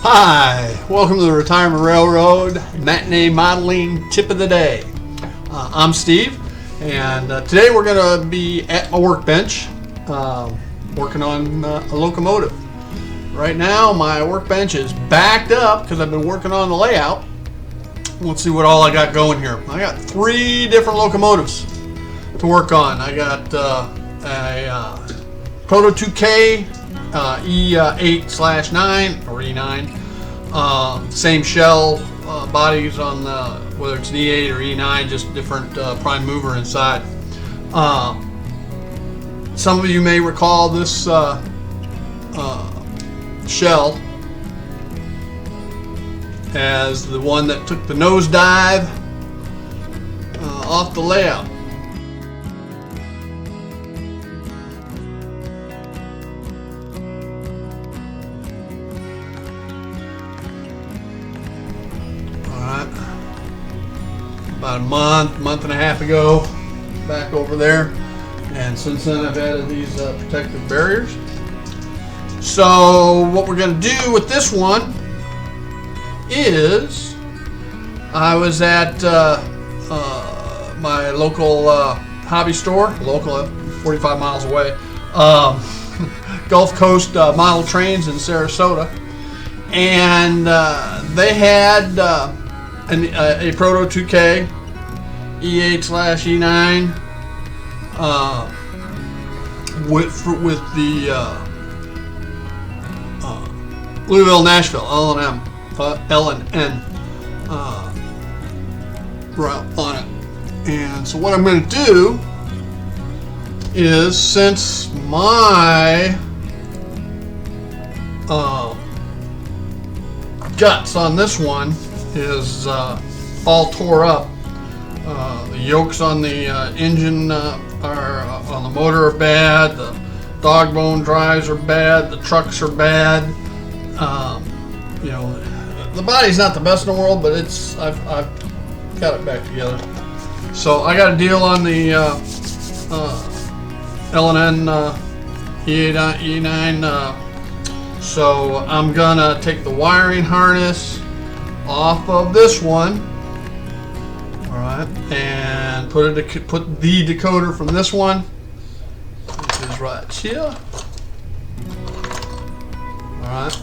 Hi, welcome to the Retirement Railroad Matinee Modeling Tip of the Day. I'm Steve, and today we're going to be at my workbench working on a locomotive. Right now my workbench is backed up because I've been working on the layout. Let's see what all I got going here. I got 3 different locomotives to work on. I got a Proto 2K E8/9 or E9. Same shell bodies on the, whether it's an E8 or E9, just different prime mover inside. Some of you may recall this shell as the one that took the nosedive off the layout. About a month and a half ago, back over there, and since then I've added these protective barriers. So what we're going to do with this one is, I was at my local hobby store, local 45 miles away, Gulf Coast Model Trains in Sarasota, and they had a Proto 2K E8/E9 with the Louisville Nashville L&N route on it. And so what I'm going to do is, since my guts on this one is all tore up. The yokes on the engine are on the motor are bad. The dog bone drives are bad. The trucks are bad. You know, the body's not the best in the world, but it's I've got it back together. So I got a deal on the L&N E9. So I'm gonna take the wiring harness off of this one, all right, and put the decoder from this one, which is right here, all right,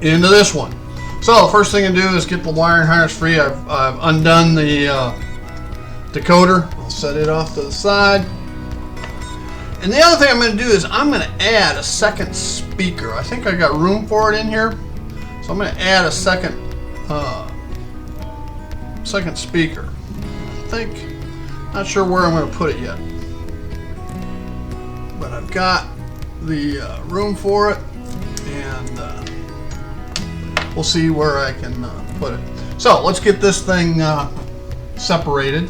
into this one. So the first thing I do is get the wiring harness free. I've undone the decoder. I'll set it off to the side. And the other thing I'm going to do is I'm going to add a second speaker. I think I got room for it in here. So I'm going to add a second speaker. Not sure where I'm going to put it yet, but I've got the room for it, and we'll see where I can put it. So let's get this thing separated.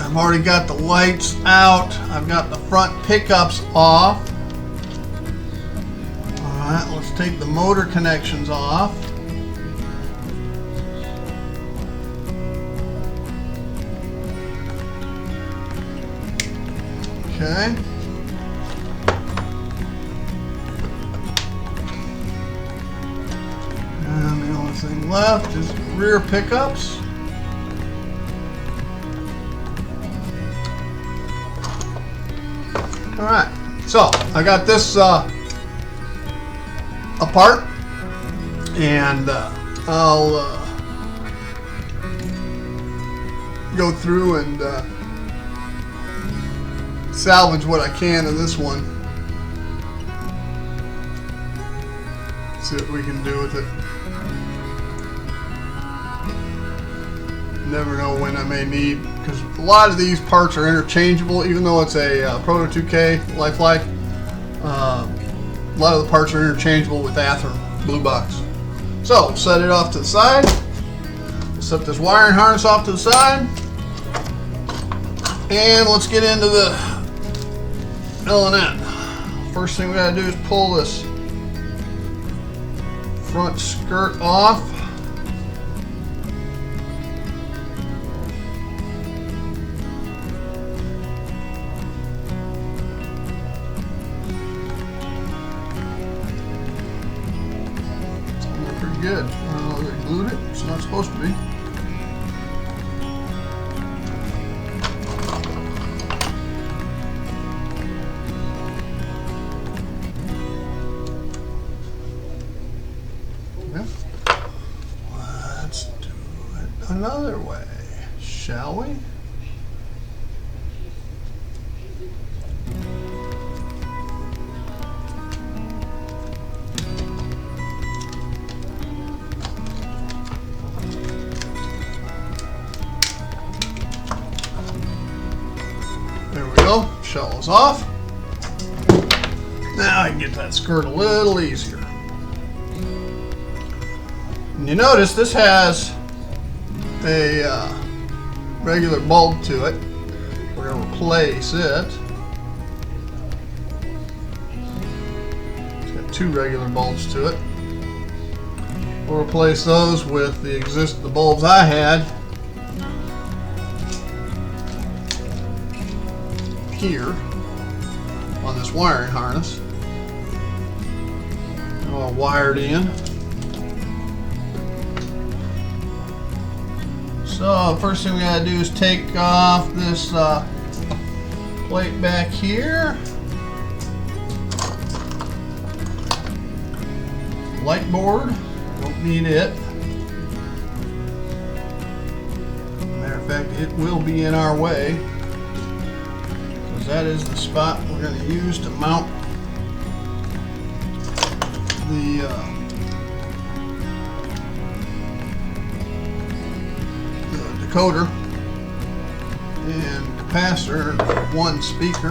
I've already got the lights out. I've got the front pickups off. Alright, let's take the motor connections off. Okay. And the only thing left is the rear pickups. Alright, so I got this apart, and I'll go through and salvage what I can of this one. See what we can do with it. Never know when I may need, because a lot of these parts are interchangeable, even though it's a Proto 2K lifelike. A lot of the parts are interchangeable with Athearn Blue Box. So set it off to the side. Set this wiring harness off to the side, and let's get into the L&N. first thing we gotta do is pull this front skirt off. It's looking pretty good. I don't know if they glued it. It's not supposed to be. Let's do it another way, shall we? There we go, shell is off. Now I can get that skirt a little easier. And you notice this has a regular bulb to it. We're going to replace it. It's got two regular bulbs to it. We'll replace those with the bulbs I had here on this wiring harness. All wired in. So first thing we gotta do is take off this plate back here. Light board, don't need it. Matter of fact, it will be in our way because that is the spot we're gonna use to mount the decoder and capacitor, one speaker.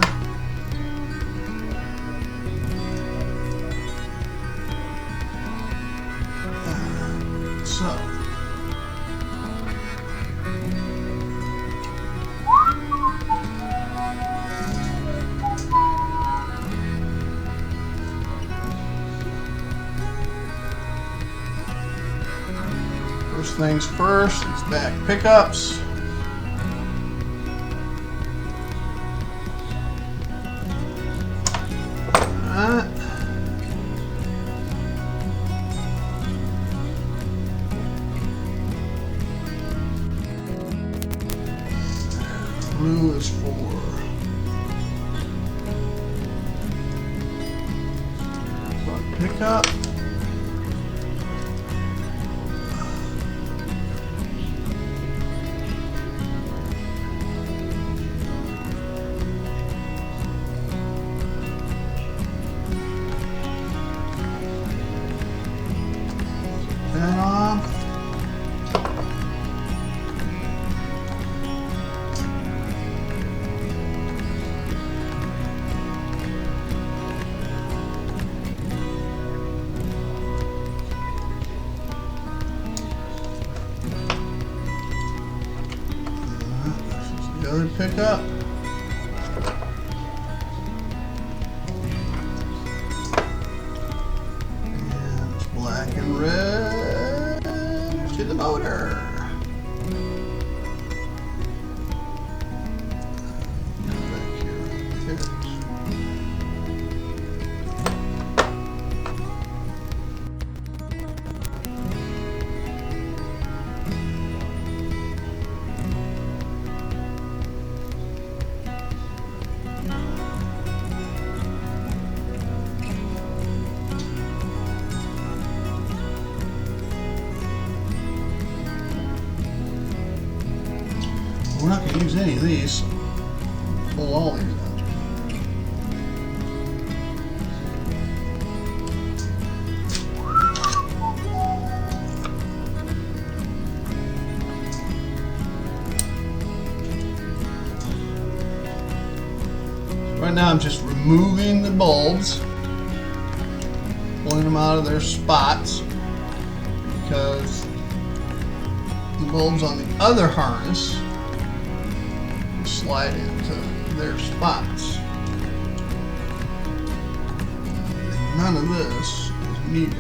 So first things first, these back pickups. Blue is for front pickup. That off. This is the other pickup. And it's black and red to the motor. Back here. We're not going to use any of these, so pull all these out. Right now I'm just removing the bulbs, pulling them out of their spots, because the bulbs on the other harness slide into their spots. none of this is needed.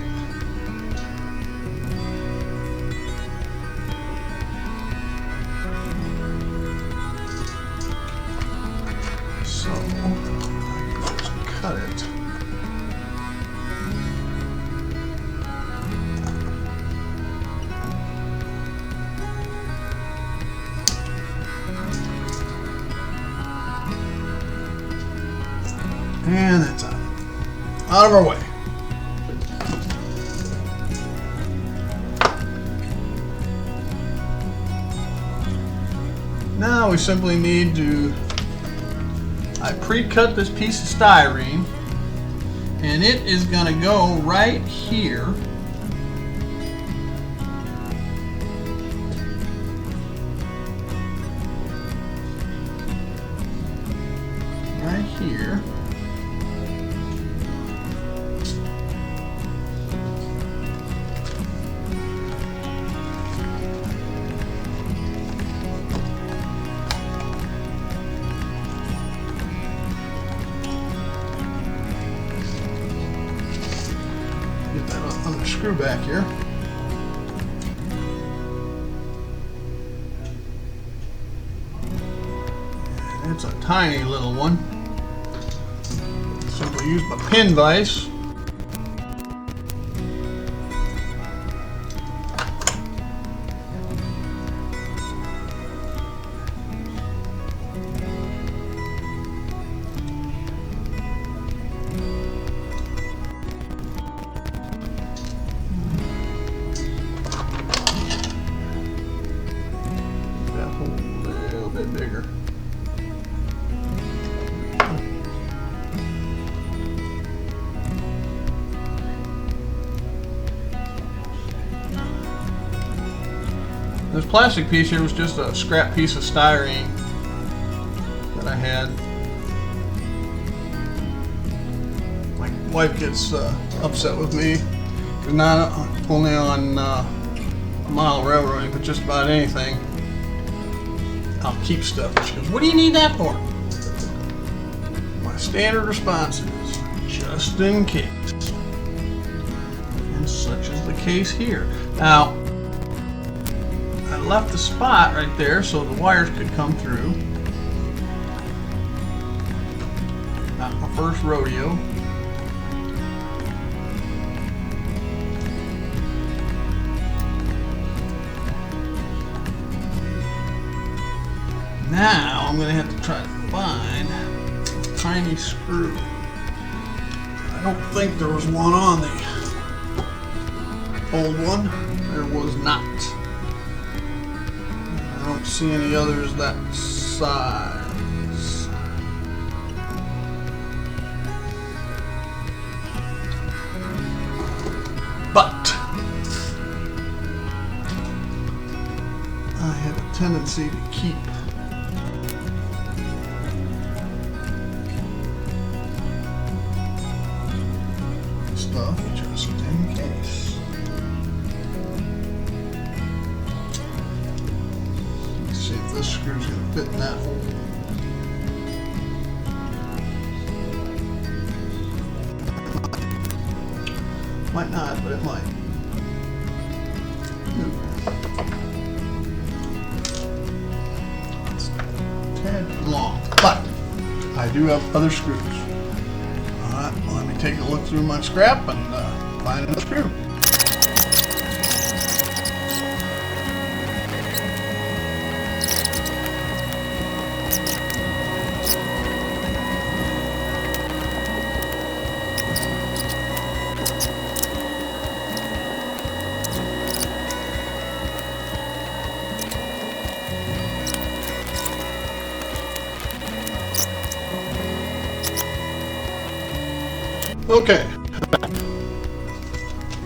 So I can just cut it. And that's out of our way. Now we simply need to, I pre-cut this piece of styrene, and it is going to go right here. Right here. Get that on the screw back here. And it's a tiny little one. Simply use my pin vise. Bigger. This plastic piece here was just a scrap piece of styrene that I had. My wife gets upset with me, not only on mile railroading, but just about anything. I'll keep stuff. She goes, "What do you need that for?" My standard response is, just in case. And such is the case here. Now, I left the spot right there so the wires could come through. Not my first rodeo. Now I'm going to have to try to find a tiny screw. I don't think there was one on the old one. There was not. I don't see any others that size. But I have a tendency to keep stuff just in case. Let's see if this screw's going to fit in that hole. Might not, but it might. It's a tad long, but I do have other screws. Alright, well, let me take a look through my scrap and find another screw. Okay,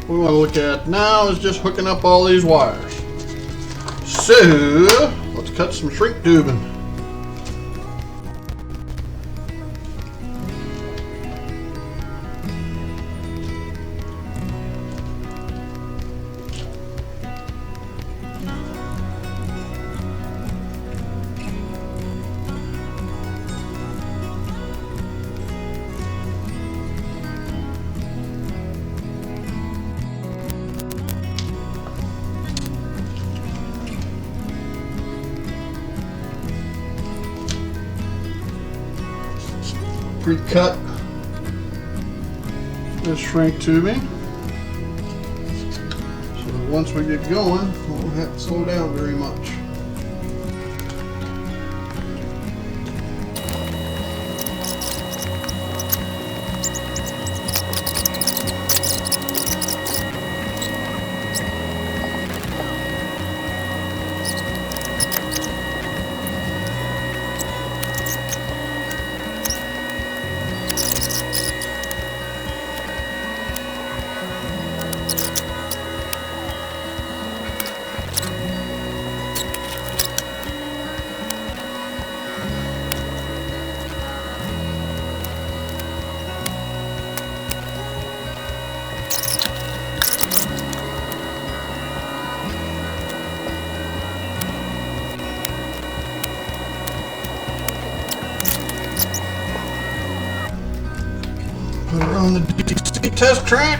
what we want to look at now is just hooking up all these wires. So, let's cut some shrink tubing. pre-cut this shrink tubing. So once we get going, we won't have to slow down very much. Put her on the DC test track.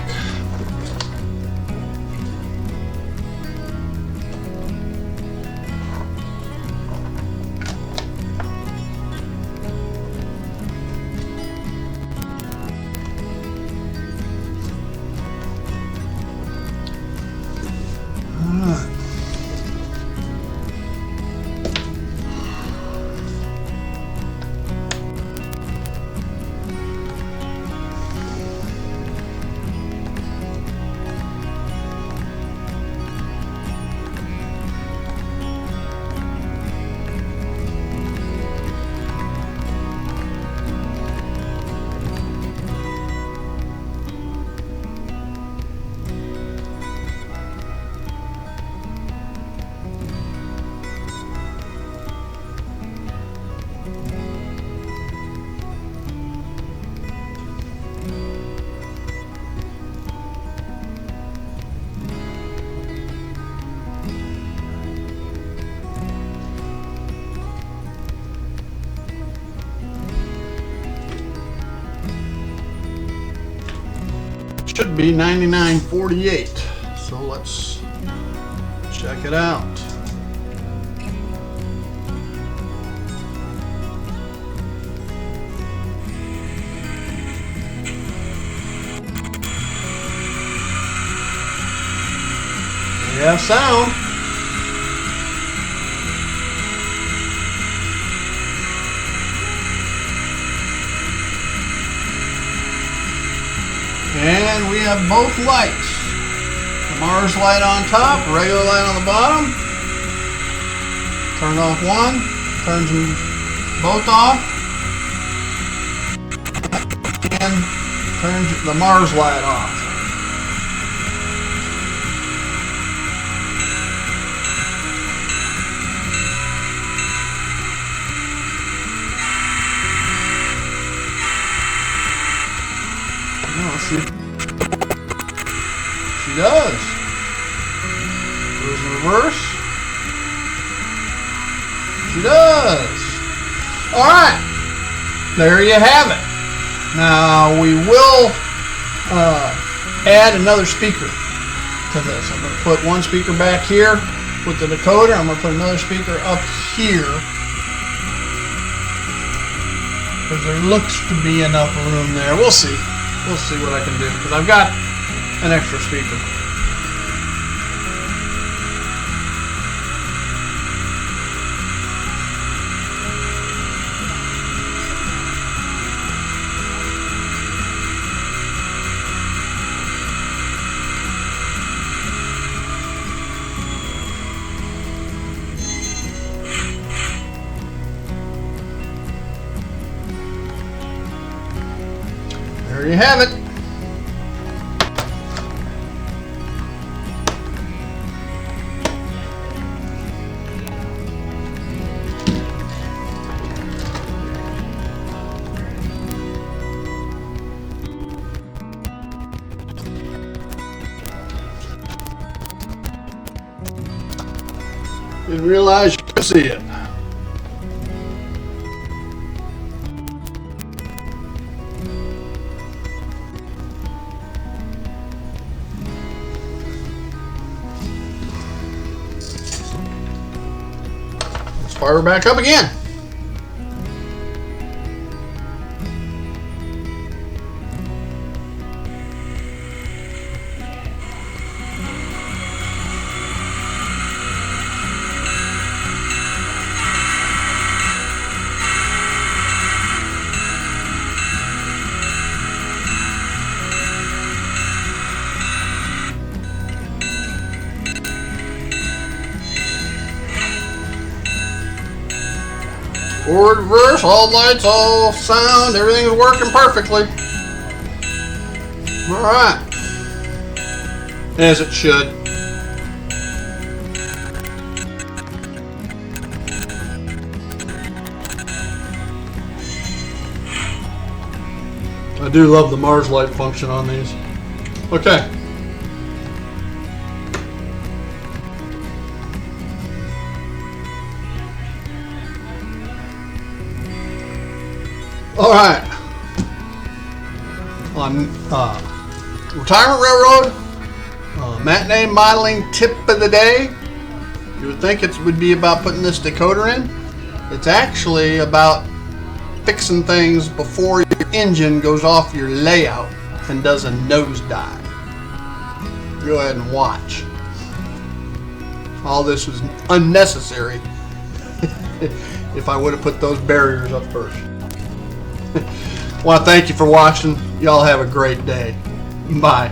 Should be 99.48, so let's check it out. We have sound. And we have both lights. The Mars light on top, regular light on the bottom. Turn off one, turns them both off. And turns the Mars light off. Let's see. She does. Goes in reverse. She does. All right. There you have it. Now we will add another speaker to this. I'm going to put one speaker back here with the decoder. I'm going to put another speaker up here, because there looks to be enough room there. We'll see. We'll see what I can do, because I've got an extra speaker. There you have it. Didn't realize you could see it. Let's fire her back up again. Forward, reverse, all lights, all sound, everything is working perfectly. Alright. As it should. I do love the Mars light function on these. Okay. Alright. On Retirement Railroad, matinee modeling tip of the day. You would think it would be about putting this decoder in. It's actually about fixing things before your engine goes off your layout and does a nosedive. Go ahead and watch. All this was unnecessary if I would have put those barriers up first. I want to thank you for watching. Y'all have a great day. Bye.